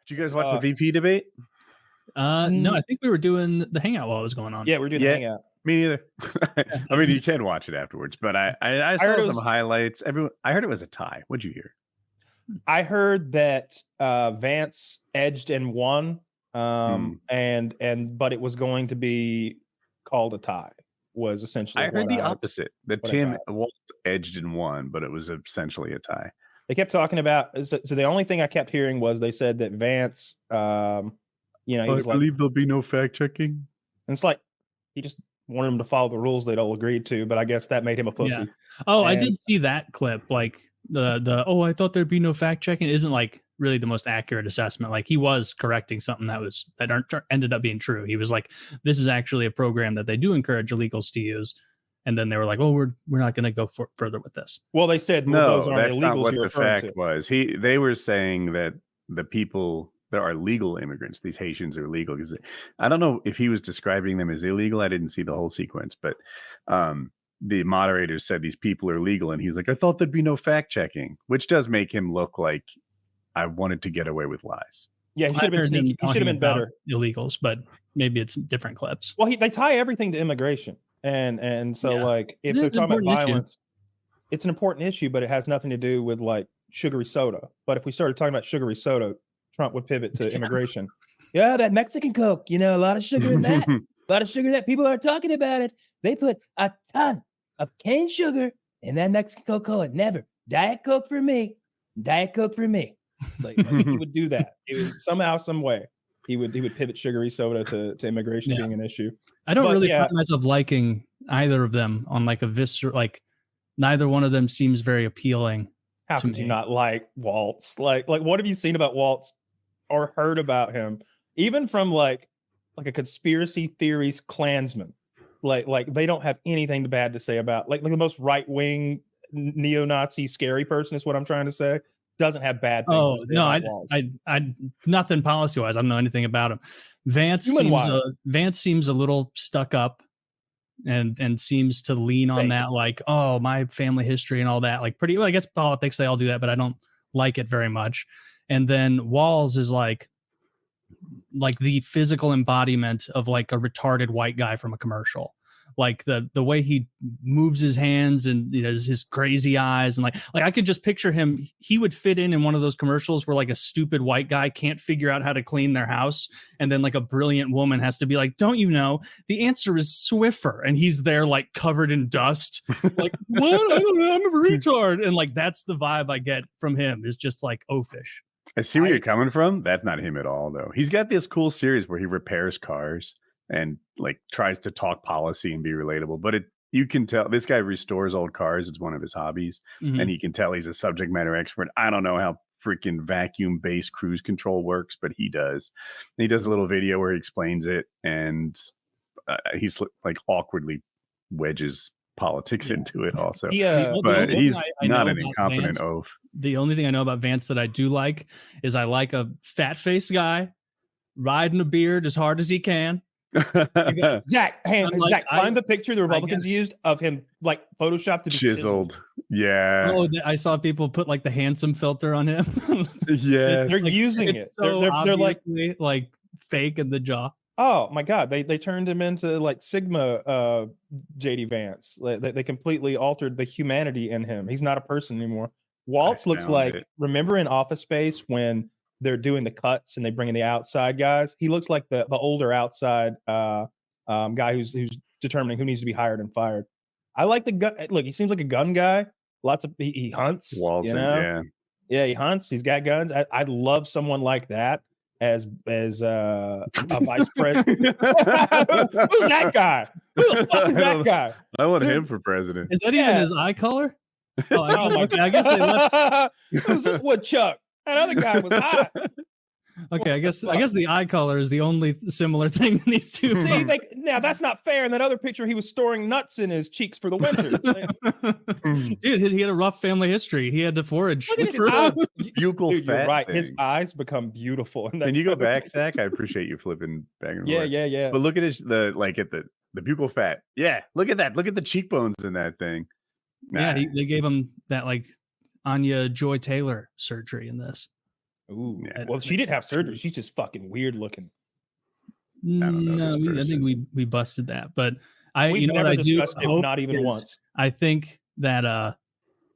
Did you guys watch the VP debate? No, I think we were doing the hangout while it was going on. Yeah, we're doing the hangout. Me neither. I mean, you can watch it afterwards, but I saw some highlights. I heard it was a tie. What'd you hear? I heard that Vance edged and won, but it was going to be called a tie. Was essentially. I heard the opposite. That Tim edged and won, but it was essentially a tie. They kept talking about. So the only thing I kept hearing was they said that Vance, I believe there'll be no fact checking. And it's like he just wanted them to follow the rules they'd all agreed to, but I guess that made him a pussy. Yeah. Oh, I did see that clip. Like I thought there'd be no fact checking isn't like really the most accurate assessment. Like he was correcting something that ended up being true. He was like, this is actually a program that they do encourage illegals to use. And then they were like, oh, we're not going to go further with this. Well, they said those aren't illegals. Not what the fact was. They were saying that the people that are legal immigrants, these Haitians are legal, because I don't know if he was describing them as illegal. I didn't see the whole sequence, but the moderator said these people are legal, and he's like, I thought there'd be no fact checking, which does make him look like I wanted to get away with lies. Yeah, he should have been sneaky. He should have been better. Illegals, but maybe it's different clips. Well, they tie everything to immigration, and so like if they're talking about violence, it's an important issue, but it has nothing to do with like sugary soda. But if we started talking about sugary soda, Trump would pivot to immigration. Yeah, that Mexican Coke, a lot of sugar in that. A lot of sugar that people are talking about it. They put a ton of cane sugar in that Mexican Coca-Cola. Never. Diet Coke for me. Diet Coke for me. Like he would do that. Somehow, some way, he would pivot sugary soda to immigration being an issue. I don't really find myself liking either of them on like a visceral, like neither one of them seems very appealing. How could you not like Waltz? Like what have you seen about Waltz or heard about him? Even from like a conspiracy theories Klansman. Like they don't have anything bad to say about like the most right-wing neo-Nazi scary person is what I'm trying to say. Doesn't have bad things. Oh no, I nothing policy wise. I don't know anything about him. Vance seems a little stuck up, and seems to lean on that like, oh, my family history and all that. Like pretty well, I guess politics they all do that, but I don't like it very much. And then Walls is like the physical embodiment of like a retarded white guy from a commercial. Like the way he moves his hands and his crazy eyes, and like I could just picture him. He would fit in one of those commercials where like a stupid white guy can't figure out how to clean their house, and then like a brilliant woman has to be like, "Don't you know the answer is Swiffer?" And he's there like covered in dust, like what? I don't know. I'm a retard, and like that's the vibe I get from him. Is just like oafish. I see where you're coming from. That's not him at all, though. He's got this cool series where he repairs cars and like tries to talk policy and be relatable, but you can tell this guy restores old cars. It's one of his hobbies, and you can tell he's a subject matter expert. I don't know how freaking vacuum based cruise control works, but he does. And he does a little video where he explains it, and he's like awkwardly wedges politics into it also. But he's not an incompetent oaf. The only thing I know about Vance that I do like is I like a fat faced guy riding a beard as hard as he can. Zach, find the picture the Republicans used of him like photoshopped to be chiseled. Yeah. Oh, I saw people put like the handsome filter on him. Yes. They're using it. So they're like fake in the jaw. Oh my God. They turned him into like Sigma JD Vance. They completely altered the humanity in him. He's not a person anymore. Waltz looks like, remember in Office Space when they're doing the cuts and they bring in the outside guys? He looks like the older outside guy who's determining who needs to be hired and fired. I like the gun. Look, he seems like a gun guy. He hunts. Walton, yeah, he hunts. He's got guns. I'd love someone like that as a vice president. Who's that guy? Who the fuck is that guy? I want him for president. Is that even his eye color? Oh, I guess they left. Who's this woodchuck? That other guy was hot. Okay, I guess the eye color is the only similar thing in these two. See, now that's not fair. In that other picture, he was storing nuts in his cheeks for the winter. Dude, he had a rough family history. He had to forage. Buccal fat. You're right. Thing. His eyes become beautiful. Can you go back, Zach? I apprate you flipping back and forth. Yeah. But look at the buccal fat. Yeah, look at that. Look at the cheekbones in that thing. Nah. Yeah, they gave him that like Anya Joy Taylor surgery in this. Ooh. Yeah, well, she didn't have surgery. She's just fucking weird looking. I think we busted that, but you know what I do hope, not even once. I think that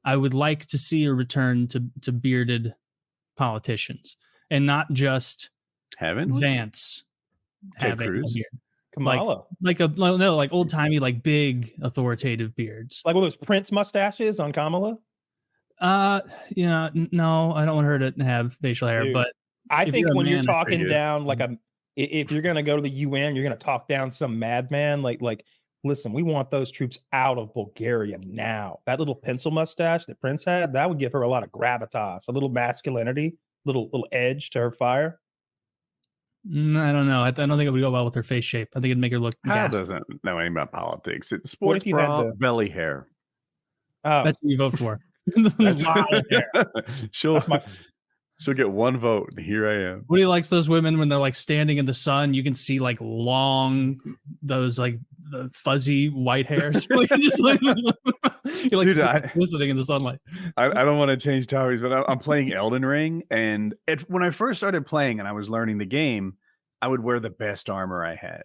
I would like to see a return to bearded politicians, and not just Vance having a beard. Kamala, like old timey, like big authoritative beards, like one of those Prince mustaches on Kamala. No, I don't want her to have facial hair. Dude, but I think when you're talking down if you're gonna go to the UN, you're gonna talk down some madman. Like, listen, we want those troops out of Bulgaria now. That little pencil mustache that Prince had, that would give her a lot of gravitas, a little masculinity, little edge to her fire. I don't know. I don't think it would go well with her face shape. I think it'd make her look. Hal doesn't know anything about politics. It's sports bra, belly hair. Oh, that's what you vote for. She'll get one vote. And here I am. Woody likes those women when they're like standing in the sun. You can see like long, those like the fuzzy white hairs. Like, just like you like glistening in the sunlight. I don't want to change topics, but I'm playing Elden Ring, and when I first started playing and I was learning the game, I would wear the best armor I had.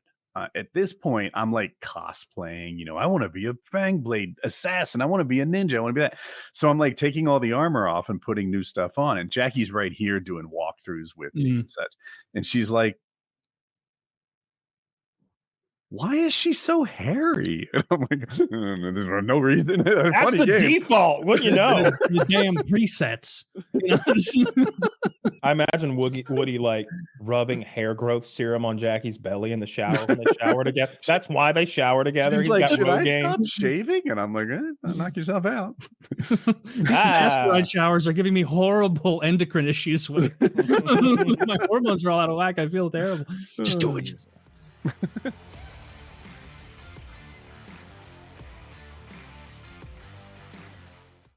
At this point, I'm like cosplaying, I want to be a Fangblade assassin. I want to be a ninja. I want to be that. So I'm like taking all the armor off and putting new stuff on. And Jackie's right here doing walkthroughs with me and such. And she's like, why is she so hairy? And I'm like, there's no reason. That's the default. What you know? The damn presets. I imagine Woody like rubbing hair growth serum on Jackie's belly in the shower when they shower together. That's why they shower together. He's like, should I stop shaving? And I'm like, knock yourself out. These asteroid showers are giving me horrible endocrine issues. My hormones are all out of whack. I feel terrible. Just do it.